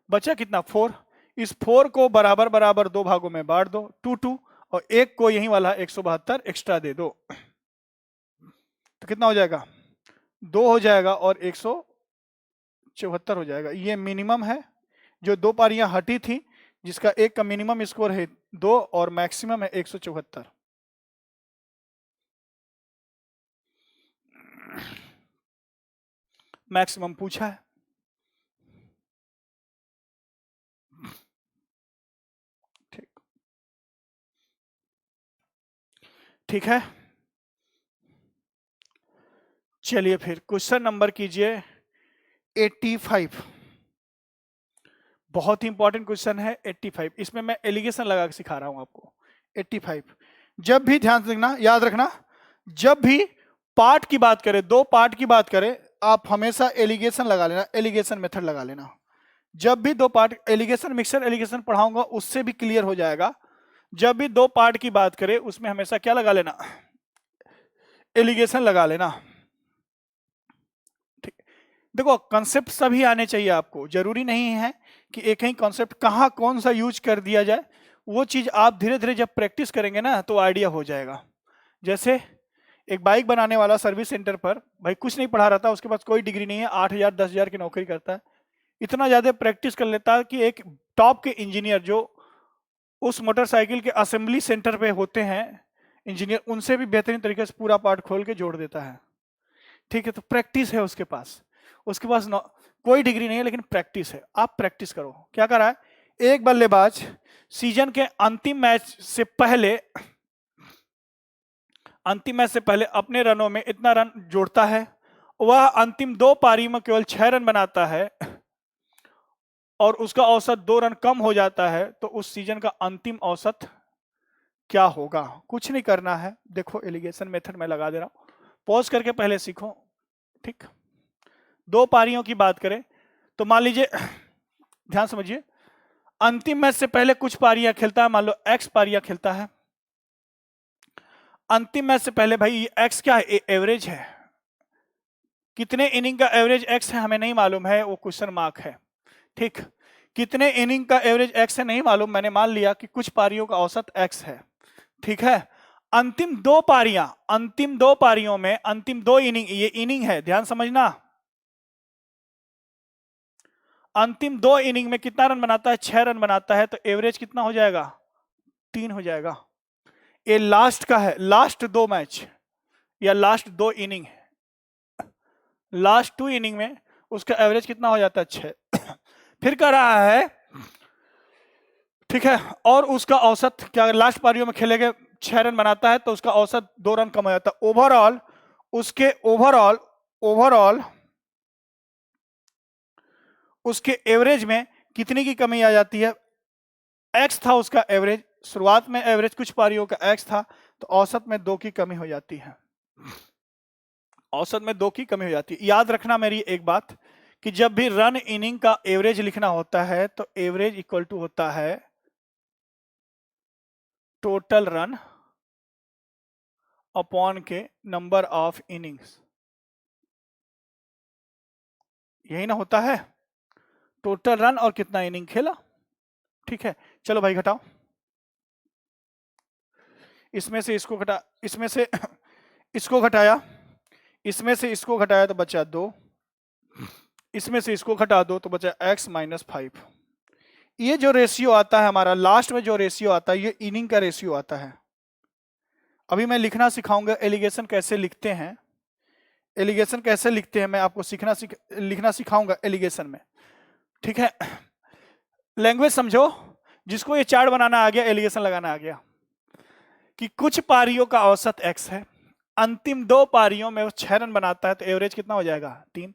बचा कितना, 4। इस 4 को बराबर बराबर दो भागों में बांट दो, 2 और एक को यही वाला 172 एक्स्ट्रा दे दो। तो कितना हो जाएगा, 2 हो जाएगा और 174 हो जाएगा। ये मिनिमम है, जो दो पारियां हटी थी जिसका एक का मिनिमम स्कोर है 2 और मैक्सिमम है 174। मैक्सिमम पूछा है, ठीक, ठीक है। चलिए फिर क्वेश्चन नंबर कीजिए 85। बहुत ही इंपॉर्टेंट क्वेश्चन है 85। इसमें मैं एलिगेशन लगा के सिखा रहा हूं आपको। 85, जब भी ध्यान रखना, याद रखना, जब भी पार्ट की बात करें, दो पार्ट की बात करें, आप हमेशा एलिगेशन लगा लेना, एलिगेशन मेथड लगा लेना। जब भी दो पार्ट, एलिगेशन मिक्सर एलिगेशन पढ़ाऊंगा उससे भी क्लियर हो जाएगा। जब भी दो पार्ट की बात करें उसमें हमेशा क्या लगा लेना, एलिगेशन लगा लेना, ठीक। देखो कंसेप्ट सभी आने चाहिए आपको, जरूरी नहीं है कि एक ही कॉन्सेप्ट कहाँ कौन सा यूज कर दिया जाए। वो चीज आप धीरे धीरे जब प्रैक्टिस करेंगे ना तो आइडिया हो जाएगा। जैसे एक बाइक बनाने वाला सर्विस सेंटर पर भाई कुछ नहीं पढ़ा रहा था, उसके पास कोई डिग्री नहीं है, 8,000 10,000 की नौकरी करता है, इतना ज्यादा प्रैक्टिस कर लेता है कि एक टॉप के इंजीनियर जो उस मोटरसाइकिल के असेंबली सेंटर पे होते हैं इंजीनियर, उनसे भी बेहतरीन तरीके से पूरा पार्ट खोल के जोड़ देता है, ठीक है। तो प्रैक्टिस है उसके पास, कोई डिग्री नहीं है लेकिन प्रैक्टिस है। आप प्रैक्टिस करो। क्या कर रहा है, एक बल्लेबाज सीजन के अंतिम मैच से पहले अपने रनों में इतना रन जोड़ता है, वह अंतिम दो पारी में केवल 6 रन बनाता है और उसका औसत 2 रन कम हो जाता है, तो उस सीजन का अंतिम औसत क्या होगा? कुछ नहीं करना है, देखो एलिगेशन मेथड मैं लगा दे रहा हूं, पॉज करके पहले सीखो। ठीक, दो पारियों की बात करें तो मान लीजिए, ध्यान समझिए, अंतिम मैच से पहले कुछ पारियां खेलता है, मान लो एक्स पारियां खेलता है। अंतिम मैच से पहले भाई एक्स क्या है? एवरेज है। कितने इनिंग का एवरेज एक्स है हमें नहीं मालूम है, वो क्वेश्चन मार्क है। ठीक, कितने इनिंग का एवरेज एक्स है नहीं मालूम, मैंने मान लिया कि कुछ पारियों का औसत एक्स है। ठीक है, अंतिम दो पारियों में अंतिम दो इनिंग, ये इनिंग है, ध्यान समझना। अंतिम दो इनिंग में कितना रन बनाता है? 6 रन बनाता है, तो एवरेज कितना हो जाएगा? 3 हो जाएगा। ये लास्ट का है, लास्ट दो मैच या लास्ट दो इनिंग, लास्ट 2 इनिंग में उसका एवरेज कितना हो जाता है? 6। फिर कह रहा है, ठीक है, और उसका औसत क्या? लास्ट पारियों में खेले गए 6 रन बनाता है, तो उसका औसत 2 रन कम हो जाता है। ओवरऑल उसके ओवरऑल उसके एवरेज में कितनी की कमी आ जाती है? एक्स था उसका एवरेज, शुरुआत में एवरेज कुछ पारियों का एक्स था, तो औसत में 2 की कमी हो जाती है। औसत में 2 की कमी हो जाती है। याद रखना मेरी एक बात, कि जब भी रन इनिंग का एवरेज लिखना होता है तो एवरेज इक्वल टू होता है टोटल रन अपॉन के नंबर ऑफ इनिंग्स। यही ना होता है, टोटल रन और कितना इनिंग खेला। ठीक है, चलो भाई घटाओ, इसमें से इसको घटा, इसमें से इसको घटाया, इसमें से इसको घटाया तो बचा 2, इसमें से इसको घटा दो तो बचा x-5। ये जो रेशियो आता है हमारा, लास्ट में जो रेशियो आता है, ये इनिंग का रेशियो आता है। अभी मैं लिखना सिखाऊंगा एलिगेशन कैसे लिखते हैं, एलिगेशन कैसे लिखते हैं मैं आपको लिखना सिखाऊंगा एलिगेशन में। ठीक है, लैंग्वेज समझो, जिसको ये चार्ट बनाना आ गया, एलिगेशन लगाना आ गया, कि कुछ पारियों का औसत x है, अंतिम दो पारियों में वो 6 रन बनाता है, तो एवरेज कितना हो जाएगा? 3।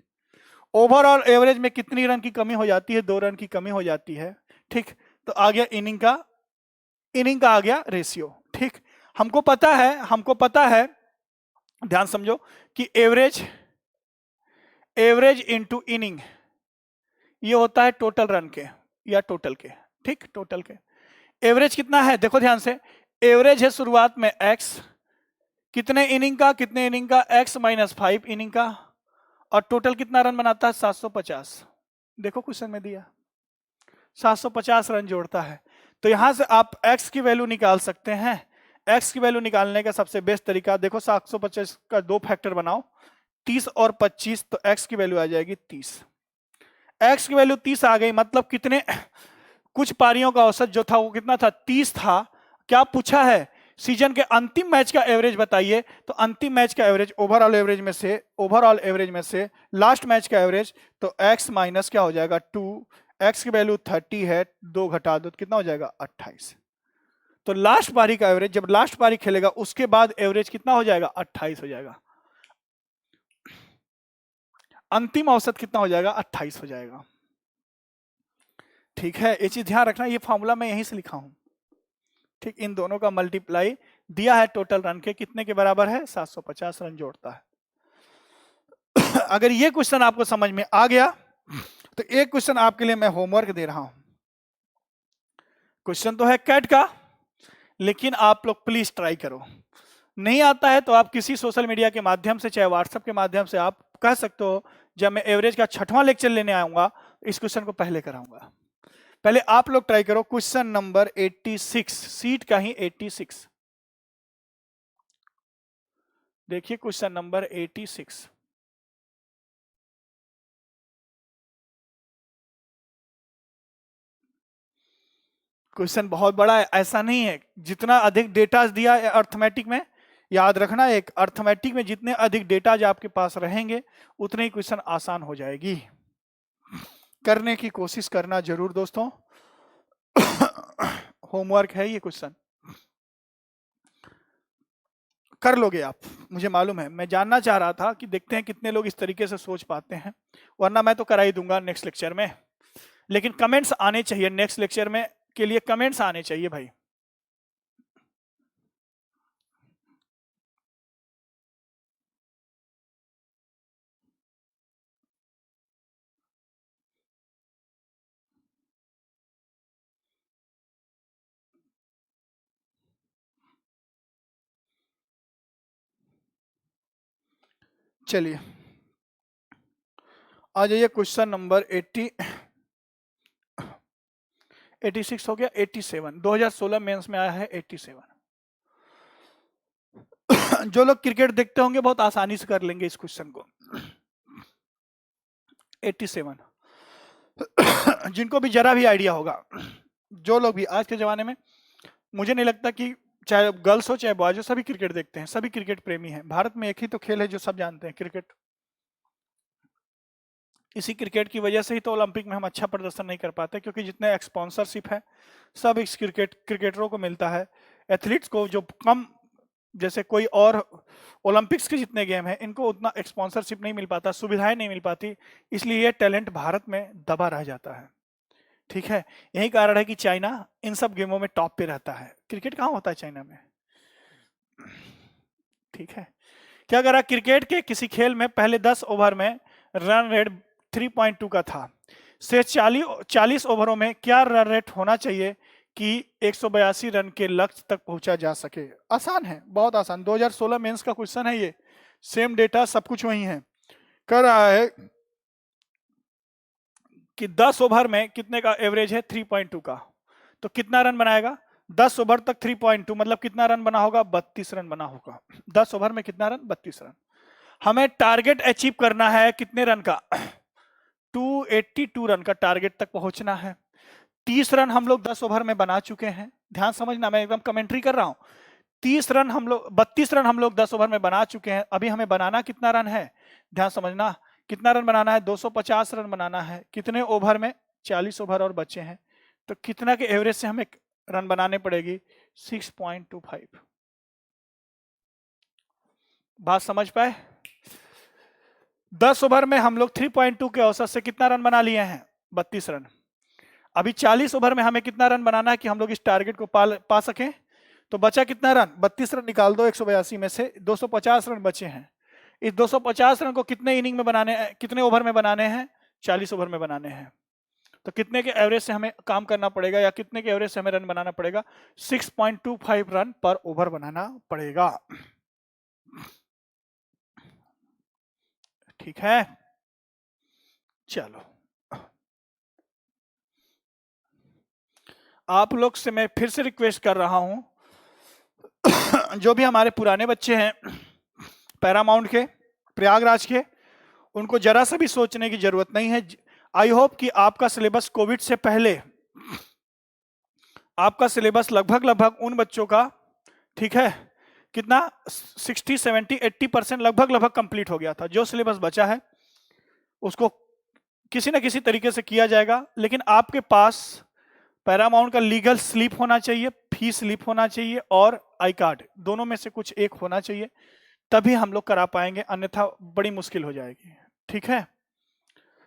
ओवरऑल एवरेज में कितनी रन की कमी हो जाती है? 2 रन की कमी हो जाती है। ठीक, तो आ गया इनिंग का आ गया रेशियो। ठीक, हमको पता है, ध्यान समझो, कि एवरेज इनटू इनिंग ये होता है टोटल रन के या टोटल के। ठीक, टोटल के एवरेज कितना है? देखो ध्यान से, एवरेज है शुरुआत में x, कितने इनिंग का? x-5 इनिंग का, और टोटल कितना रन बनाता है? 750। देखो क्वेश्चन में दिया 750 रन जोड़ता है। तो यहां से आप x की वैल्यू निकाल सकते हैं। x की वैल्यू निकालने का सबसे बेस्ट तरीका, देखो 750 का 2 फैक्टर बनाओ, 30 और 25, तो x की वैल्यू आ जाएगी 30। x की वैल्यू 30 आ गई, मतलब कितने, कुछ पारियों का औसत जो था वो कितना था? 30 था। क्या पूछा है? सीजन के अंतिम मैच का एवरेज बताइए, तो अंतिम मैच का एवरेज ओवरऑल एवरेज में से लास्ट मैच का एवरेज, तो x माइनस क्या हो जाएगा? 2। x की वैल्यू 30 है, 2 घटा दो तो कितना हो जाएगा? 28। तो लास्ट पारी का एवरेज, जब लास्ट पारी खेलेगा उसके बाद एवरेज कितना हो जाएगा? 28 हो जाएगा। अंतिम औसत कितना हो जाएगा? 28 हो जाएगा। ठीक है, ये चीज ध्यान रखना, ये फॉर्मूला मैं यहीं से लिखा हूं। ठीक, इन दोनों का मल्टीप्लाई दिया है टोटल रन के, कितने के बराबर है? 750 रन जोड़ता है। अगर ये क्वेश्चन आपको समझ में आ गया तो एक क्वेश्चन आपके लिए मैं होमवर्क दे रहा हूं। क्वेश्चन तो है कैट का, लेकिन आप लोग प्लीज ट्राई करो। नहीं आता है तो आप किसी सोशल मीडिया के माध्यम से, चाहे व्हाट्सएप के माध्यम से, आप कह सकते हो, जब मैं एवरेज का 6वां लेक्चर लेने आऊंगा इस क्वेश्चन को पहले कराऊंगा। पहले आप लोग ट्राई करो। क्वेश्चन नंबर 86, सीट का ही 86। देखिए क्वेश्चन नंबर 86। क्वेश्चन बहुत बड़ा है, ऐसा नहीं है। जितना अधिक डेटा दिया है अर्थमेटिक में, याद रखना, एक अर्थमेटिक में जितने अधिक डेटा आपके पास रहेंगे उतने ही क्वेश्चन आसान हो जाएगी। करने की कोशिश करना जरूर दोस्तों। होमवर्क है ये क्वेश्चन, कर लोगे आप, मुझे मालूम है। मैं जानना चाह रहा था कि देखते हैं कितने लोग इस तरीके से सोच पाते हैं, वरना मैं तो करा ही दूंगा नेक्स्ट लेक्चर में। लेकिन कमेंट्स आने चाहिए नेक्स्ट लेक्चर में, के लिए कमेंट्स आने चाहिए भाई। चलिए आ जाइए क्वेश्चन नंबर 86 हो गया। 87 2016 मेंस में आया है 87। जो लोग क्रिकेट देखते होंगे बहुत आसानी से कर लेंगे इस क्वेश्चन को। 87 जिनको भी जरा भी आइडिया होगा, जो लोग भी आज के जमाने में, मुझे नहीं लगता कि चाहे गर्ल्स हो चाहे बॉयज हो, सभी क्रिकेट देखते हैं, सभी क्रिकेट प्रेमी हैं। भारत में एक ही तो खेल है जो सब जानते हैं, क्रिकेट। इसी क्रिकेट की वजह से ही तो ओलंपिक में हम अच्छा प्रदर्शन नहीं कर पाते, क्योंकि जितने स्पॉन्सरशिप है सब इस क्रिकेटरों को मिलता है। एथलीट्स को जो कम, जैसे कोई और ओलंपिक्स के जितने गेम हैं इनको उतना स्पॉन्सरशिप नहीं मिल पाता, सुविधाएं नहीं मिल पाती, इसलिए ये टैलेंट भारत में दबा रह जाता है। ठीक है, यही कारण है कि चाइना इन सब गेमों में टॉप पे रहता है। क्रिकेट कहाँ होता है चाइना में? ठीक है, क्या करा, क्रिकेट के किसी खेल में पहले 10 ओवर में रन रेट 3.2 का था, से 40 ओवरों में क्या रन रेट होना चाहिए कि 182 रन के लक्ष्य तक पहुंचा जा सके? आसान है, बहुत आसान। 2016 मेंस का क्वेश्चन है ये, सेम डेटा सब कुछ वही है। कर रहा है कि 10 ओवर में कितने का एवरेज है? 3.2 का, तो कितना रन बनाएगा? 10 ओवर तक 3.2 मतलब कितना रन बना होगा? 32 रन बना होगा। 10 ओवर में कितना रन? 32 रन। हमें टारगेट अचीव करना है कितने रन का? 282 रन का टारगेट तक पहुंचना है। 30 रन हम लोग 10 ओवर में बना चुके हैं, ध्यान समझना, मैं एकदम कमेंट्री कर रहा हूं। 32 रन हम लोग 10 ओवर में बना चुके हैं। अभी हमें बनाना कितना रन है? ध्यान समझना, कितना रन बनाना है? 250 रन बनाना है। कितने ओवर में? 40 ओवर और बचे हैं, तो कितना के एवरेज से हमें रन बनाने पड़ेगी? 6.25। बात समझ पाए? 10 ओवर में हम लोग 3.2 के औसत से कितना रन बना लिए हैं? 32 रन। अभी 40 ओवर में हमें कितना रन बनाना है कि हम लोग इस टारगेट को पा सकें? तो बचा कितना रन? 32 रन निकाल दो 182 में से, 250 रन बचे हैं। इस 250 रन को कितने इनिंग में बनाने, कितने ओवर में बनाने हैं? 40 ओवर में बनाने हैं। तो कितने के एवरेज से हमें काम करना पड़ेगा, या कितने के एवरेज से हमें रन बनाना पड़ेगा? 6.25 रन पर ओवर बनाना पड़ेगा। ठीक है, चलो आप लोग से मैं फिर से रिक्वेस्ट कर रहा हूं, जो भी हमारे पुराने बच्चे हैं पैरामाउंट के, प्रयागराज के, उनको जरा सा भी सोचने की जरूरत नहीं है। आई होप कि आपका सिलेबस कोविड से पहले, आपका सिलेबस लगभग उन बच्चों का, ठीक है, कितना 60, 70, 80% लगभग कंप्लीट हो गया था। जो सिलेबस बचा है उसको किसी न किसी तरीके से किया जाएगा, लेकिन आपके पास पैरामाउंट का लीगल स्लिप होना चाहिए, फी स्लिप होना चाहिए और आई कार्ड, दोनों में से कुछ एक होना चाहिए, तभी हम लोग करा पाएंगे, अन्यथा बड़ी मुश्किल हो जाएगी। ठीक है,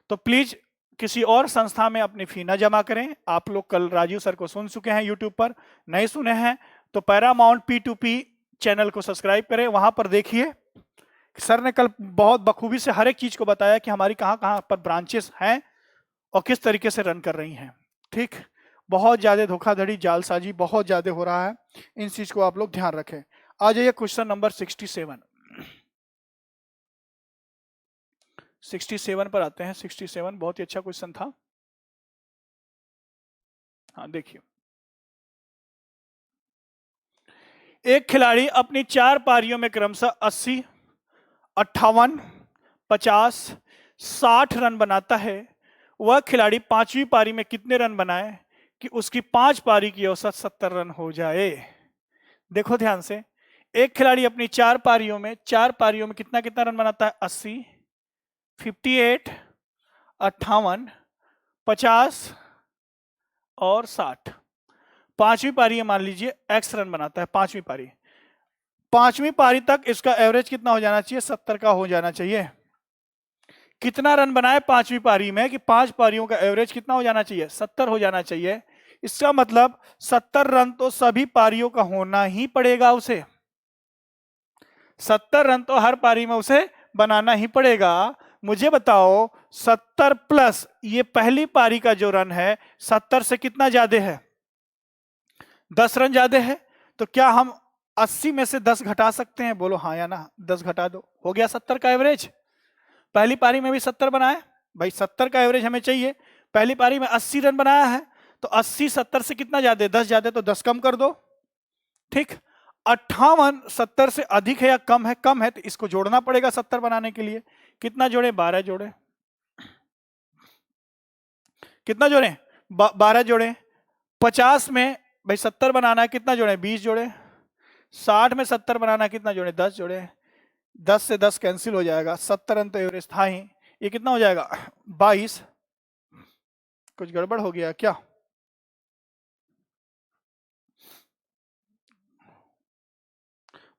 तो प्लीज किसी और संस्था में अपनी फी न जमा करें। आप लोग कल राजीव सर को सुन चुके हैं यूट्यूब पर, नहीं सुने हैं तो पैरामाउंट P2P चैनल को सब्सक्राइब करें, वहां पर देखिए। सर ने कल बहुत बखूबी से हर एक चीज को बताया कि हमारी कहां कहां पर ब्रांचेस हैं और किस तरीके से रन कर रही हैं। ठीक, बहुत ज्यादा धोखाधड़ी, जालसाजी बहुत ज्यादा हो रहा है, इन चीज को आप लोग ध्यान रखें। आ जाइए क्वेश्चन नंबर 67 पर आते हैं। 67 बहुत ही अच्छा क्वेश्चन था। हाँ देखिए, एक खिलाड़ी अपनी 4 पारियों में क्रमशः 80, 58, 50, 60 रन बनाता है। वह खिलाड़ी 5वीं पारी में कितने रन बनाए कि उसकी 5 पारी की औसत 70 रन हो जाए? देखो ध्यान से, एक खिलाड़ी अपनी 4 पारियों में कितना कितना रन बनाता है? 80, 58, 58, 50 और 60। 5वीं पारी मान लीजिए x रन बनाता है। 5वीं पारी तक इसका एवरेज कितना हो जाना चाहिए? 70 का हो जाना चाहिए। कितना रन बनाए 5वीं पारी में कि 5 पारियों का एवरेज कितना हो जाना चाहिए? 70 हो जाना चाहिए। इसका मतलब 70 रन तो सभी पारियों का होना ही पड़ेगा उसे। 70 रन तो हर पारी में उसे बनाना ही पड़ेगा। मुझे बताओ 70 प्लस ये पहली पारी का जो रन है 70 से कितना ज्यादा है? 10 रन ज्यादा है। तो क्या हम 80 में से 10 घटा सकते हैं? बोलो हाँ या ना। 10 घटा दो, हो गया 70 का एवरेज। पहली पारी में भी 70 बनाए भाई, 70 का एवरेज हमें चाहिए। पहली पारी में 80 रन बनाया है, तो 80 70 से कितना ज्यादा? 10 ज्यादा, तो 10 कम कर दो। ठीक, 58 70 से अधिक है या कम है? कम है, तो इसको जोड़ना पड़ेगा 70 बनाने के लिए। कितना जोड़े? 12 जोड़े। कितना जोड़े? 12 जोड़े। 50 में भाई 70 बनाना है, कितना जोड़े? 20 जोड़े। 60 में 70 बनाना है, कितना जोड़े? 10 जोड़े। 10 से 10 कैंसिल हो जाएगा, 70 रन तो एवरेज था ही। ये कितना हो जाएगा? 22। कुछ गड़बड़ हो गया क्या?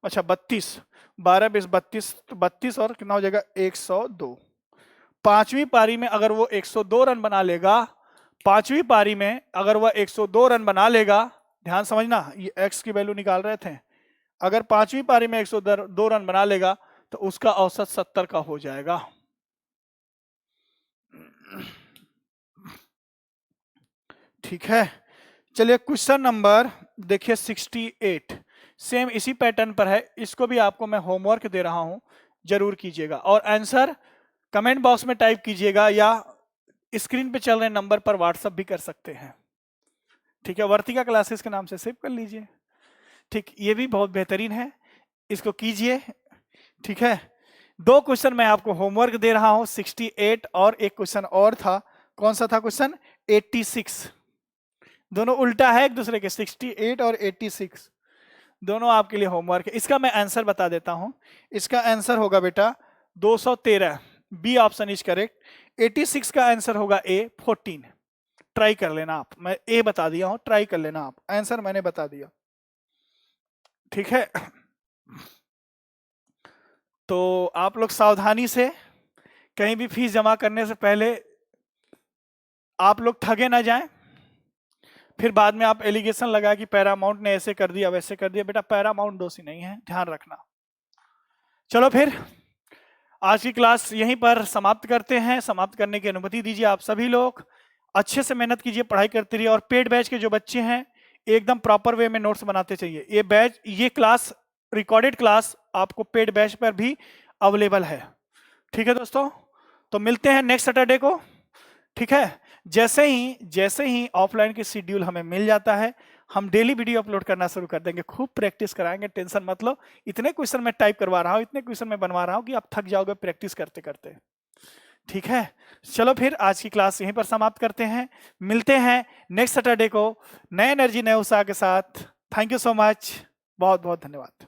अच्छा 32, 12 20 32, तो 32 और कितना हो जाएगा? 102। पांचवी पारी में अगर वो 102 रन बना लेगा, पांचवी पारी में अगर वह 102 रन बना लेगा, ध्यान समझना, ये एक्स की वैल्यू निकाल रहे थे। अगर पांचवी पारी में 102 रन बना लेगा तो उसका औसत 70 का हो जाएगा। ठीक है, चलिए क्वेश्चन नंबर देखिए 68, सेम इसी पैटर्न पर है। इसको भी आपको मैं होमवर्क दे रहा हूं, जरूर कीजिएगा और आंसर कमेंट बॉक्स में टाइप कीजिएगा या स्क्रीन पे चल रहे नंबर पर व्हाट्सएप भी कर सकते हैं। ठीक है, वर्तिका क्लासेस के नाम से सेव कर लीजिए। ठीक, ये भी बहुत बेहतरीन है, इसको कीजिए। ठीक है, 2 क्वेश्चन मैं आपको होमवर्क दे रहा हूं, 68 और एक क्वेश्चन और था। कौन सा था क्वेश्चन? 86। दोनों उल्टा है एक दूसरे के, 68 और 86 दोनों आपके लिए होमवर्क है। इसका मैं आंसर बता देता हूं। इसका आंसर होगा बेटा 213, बी ऑप्शन इज करेक्ट। 86 का आंसर होगा ए 14। ट्राई कर लेना आप, मैं ए बता दिया हूं, ट्राई कर लेना आप, आंसर मैंने बता दिया। ठीक है, तो आप लोग सावधानी से, कहीं भी फीस जमा करने से पहले आप लोग ठगे ना जाएं, फिर बाद में आप एलिगेशन लगा कि पैरामाउंट ने ऐसे कर दिया वैसे कर दिया। बेटा पैरामाउंट दोषी नहीं है, ध्यान रखना। चलो फिर आज की क्लास यहीं पर समाप्त करते हैं। समाप्त करने की अनुमति दीजिए। आप सभी लोग अच्छे से मेहनत कीजिए, पढ़ाई करते रहिए और पेड बैच के जो बच्चे हैं एकदम प्रॉपर वे में नोट्स बनाते चाहिए। ये बैच, ये क्लास, रिकॉर्डेड क्लास आपको पेड बैच पर भी अवेलेबल है। ठीक है दोस्तों, तो मिलते हैं नेक्स्ट सैटरडे को। ठीक है, जैसे ही ऑफलाइन की शेड्यूल हमें मिल जाता है, हम डेली वीडियो अपलोड करना शुरू कर देंगे। खूब प्रैक्टिस कराएंगे, टेंशन मत लो। इतने क्वेश्चन मैं टाइप करवा रहा हूं, इतने क्वेश्चन मैं बनवा रहा हूं कि आप थक जाओगे प्रैक्टिस करते करते। ठीक है, चलो फिर आज की क्लास यहीं पर समाप्त करते हैं। मिलते हैं नेक्स्ट सैटरडे को नए एनर्जी नए उत्साह के साथ। थैंक यू सो मच, बहुत बहुत धन्यवाद।